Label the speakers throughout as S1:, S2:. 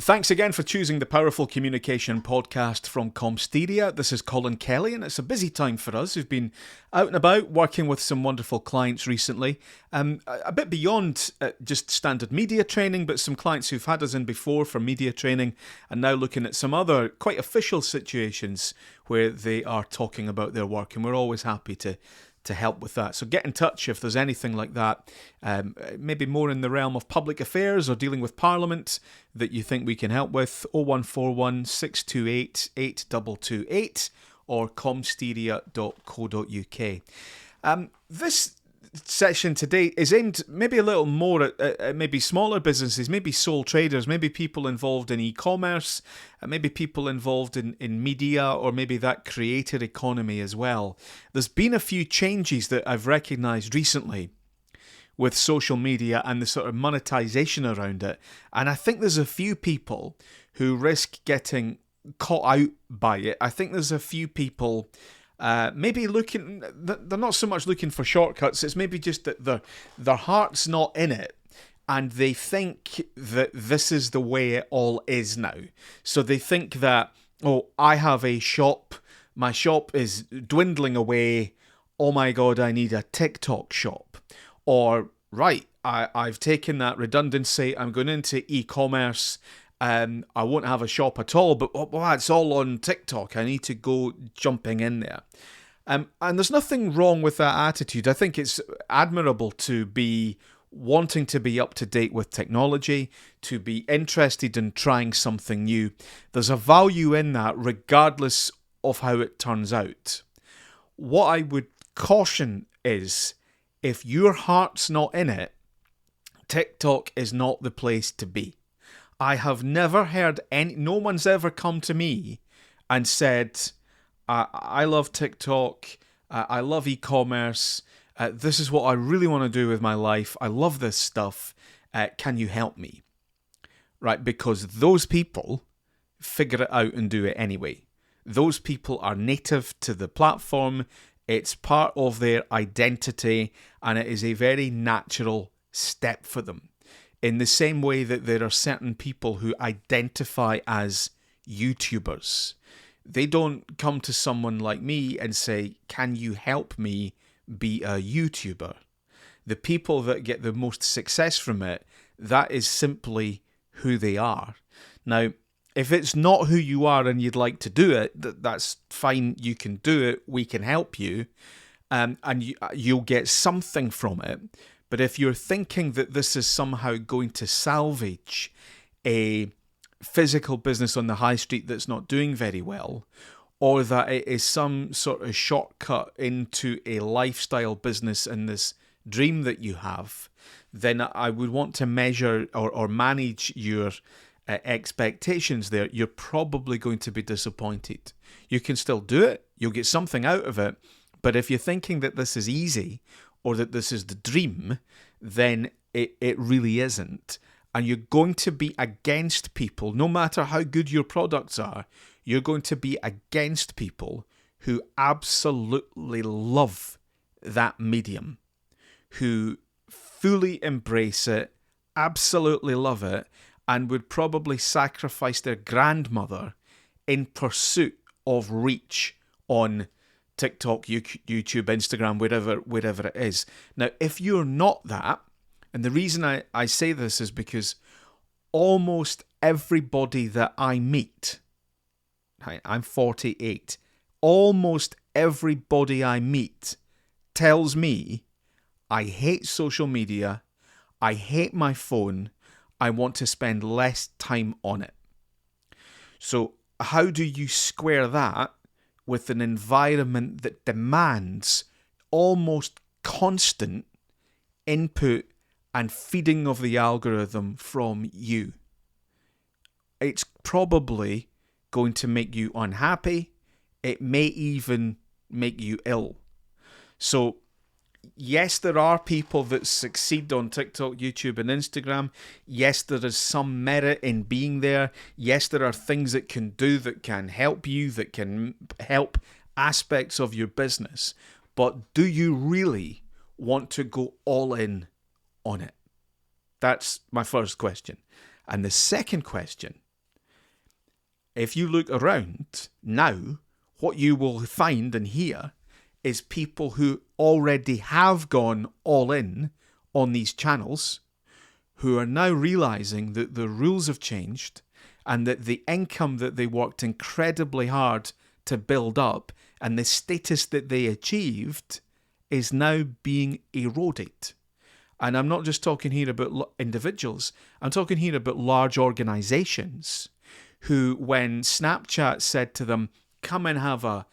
S1: Thanks again for choosing the Powerful Communication podcast from Comsteria. This is Colin Kelly, and it's a busy time for us. We've been out and about working with some wonderful clients recently, a bit beyond just standard media training, but some clients who've had us in before for media training and now looking at some other quite official situations where they are talking about their work, and we're always happy to help with that. So get in touch if there's anything like that, maybe more in the realm of public affairs or dealing with Parliament that you think we can help with. 0141 628 8228 or comsteria.co.uk. This session today is aimed maybe a little more at maybe smaller businesses, maybe sole traders, maybe people involved in e-commerce, maybe people involved in media, or maybe that creator economy as well. There's been a few changes that I've recognised recently with social media and the sort of monetization around it, and I think there's a few people who risk getting caught out by it. I think there's a few people maybe looking, they're not so much looking for shortcuts, it's maybe just that their heart's not in it, and they think that this is the way it all is now. So they think that, oh, I have a shop, my shop is dwindling away, oh my god, I need a TikTok shop. Or, right, I've taken that redundancy, I'm going into e-commerce, I won't have a shop at all, but it's all on TikTok. I need to go jumping in there. And there's nothing wrong with that attitude. I think it's admirable to be wanting to be up to date with technology, to be interested in trying something new. There's a value in that regardless of how it turns out. What I would caution is, if your heart's not in it, TikTok is not the place to be. I have never heard no one's ever come to me and said, I love TikTok, I love e-commerce, this is what I really want to do with my life, I love this stuff, can you help me? Right, because those people figure it out and do it anyway. Those people are native to the platform, it's part of their identity, and it is a very natural step for them. In the same way that there are certain people who identify as YouTubers. They don't come to someone like me and say, can you help me be a YouTuber? The people that get the most success from it, that is simply who they are. Now, if it's not who you are and you'd like to do it, that's fine, you can do it, we can help you, and you'll get something from it. But if you're thinking that this is somehow going to salvage a physical business on the high street that's not doing very well, or that it is some sort of shortcut into a lifestyle business and this dream that you have, then I would want to measure or manage your expectations there. You're probably going to be disappointed. You can still do it, you'll get something out of it, but if you're thinking that this is easy, or that this is the dream, then it really isn't. And you're going to be against people, no matter how good your products are, you're going to be against people who absolutely love that medium, who fully embrace it, absolutely love it, and would probably sacrifice their grandmother in pursuit of reach on TikTok, YouTube, Instagram, wherever it is. Now, if you're not that, and the reason I say this is because almost everybody that I meet, I'm 48, almost everybody I meet tells me, I hate social media, I hate my phone, I want to spend less time on it. So how do you square that with an environment that demands almost constant input and feeding of the algorithm from you? It's probably going to make you unhappy. It may even make you ill. So yes, there are people that succeed on TikTok, YouTube, and Instagram. Yes, there is some merit in being there. Yes, there are things that can do that can help you, that can help aspects of your business. But do you really want to go all in on it? That's my first question. And the second question if you look around now, what you will find and hear is people who already have gone all in on these channels, who are now realizing that the rules have changed and that the income that they worked incredibly hard to build up and the status that they achieved is now being eroded. And I'm not just talking here about individuals, I'm talking here about large organizations who, when Snapchat said to them, come and have a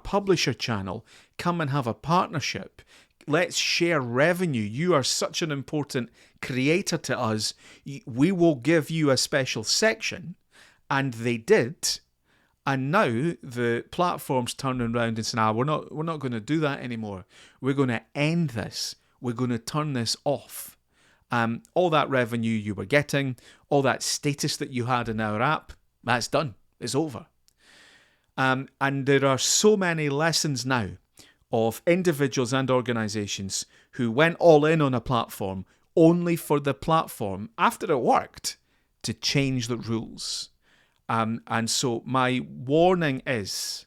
S1: publisher channel, come and have a partnership, let's share revenue, you are such an important creator to us, we will give you a special section. And they did. And now the platform's turning around and saying, we're not going to do that anymore. We're going to end this. We're going to turn this off. All that revenue you were getting, all that status that you had in our app, that's done. It's over. And there are so many lessons now of individuals and organizations who went all in on a platform only for the platform, after it worked, to change the rules. And so my warning is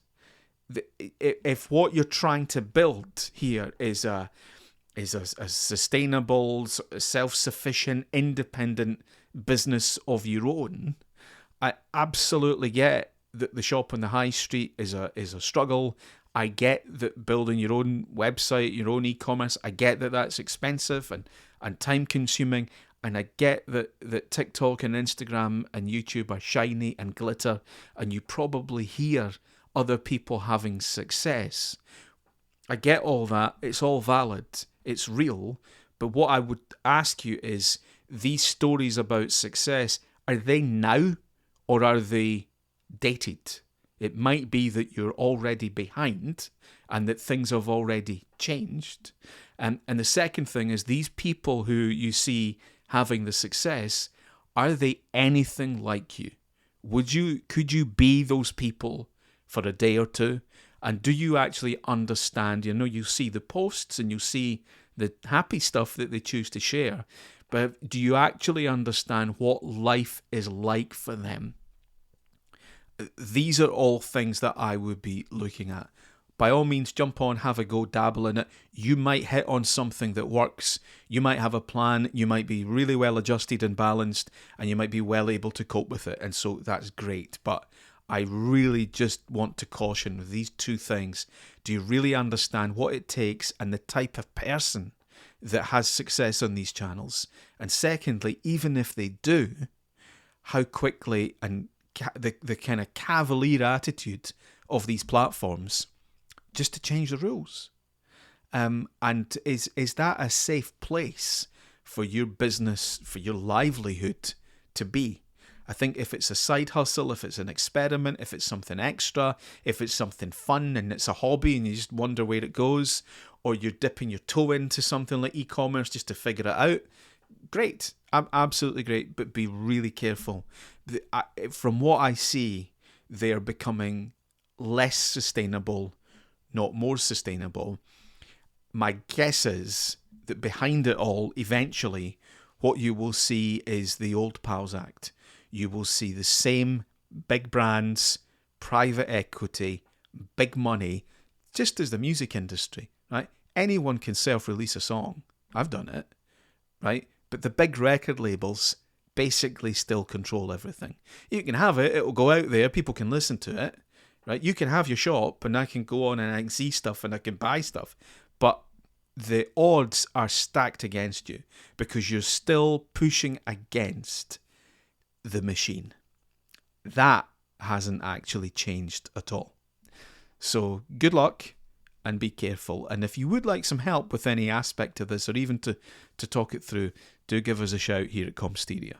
S1: that if what you're trying to build here is a sustainable, self-sufficient, independent business of your own, I absolutely get that the shop on the high street is a struggle. I get that building your own website, your own e-commerce, I get that that's expensive and time-consuming. And I get that TikTok and Instagram and YouTube are shiny and glitter, and you probably hear other people having success. I get all that. It's all valid. It's real. But what I would ask you is, these stories about success, are they now or are they dated? It might be that you're already behind and that things have already changed. And the second thing is, these people who you see having the success, are they anything like you? Could you be those people for a day or two? And do you actually understand? You see the posts and you see the happy stuff that they choose to share, but do you actually understand what life is like for them? These are all things that I would be looking at. By all means, jump on, have a go, dabble in it. You might hit on something that works. You might have a plan. You might be really well adjusted and balanced, and you might be well able to cope with it. And so that's great. But I really just want to caution with these two things. Do you really understand what it takes and the type of person that has success on these channels? And secondly, even if they do, how quickly and the kind of cavalier attitude of these platforms just to change the rules. And is that a safe place for your business, for your livelihood to be? I think if it's a side hustle, if it's an experiment, if it's something extra, if it's something fun and it's a hobby and you just wonder where it goes, or you're dipping your toe into something like e-commerce just to figure it out, great, absolutely great, but be really careful. From what I see, they're becoming less sustainable, not more sustainable. My guess is that behind it all, eventually, what you will see is the Old Pals Act. You will see the same big brands, private equity, big money, just as the music industry, right? Anyone can self-release a song. I've done it, right? But the big record labels basically still control everything. You can have it, it'll go out there, people can listen to it, right? You can have your shop and I can go on and I can see stuff and I can buy stuff. But the odds are stacked against you because you're still pushing against the machine. That hasn't actually changed at all. So good luck and be careful. And if you would like some help with any aspect of this or even to talk it through, do give us a shout here at Comsteria.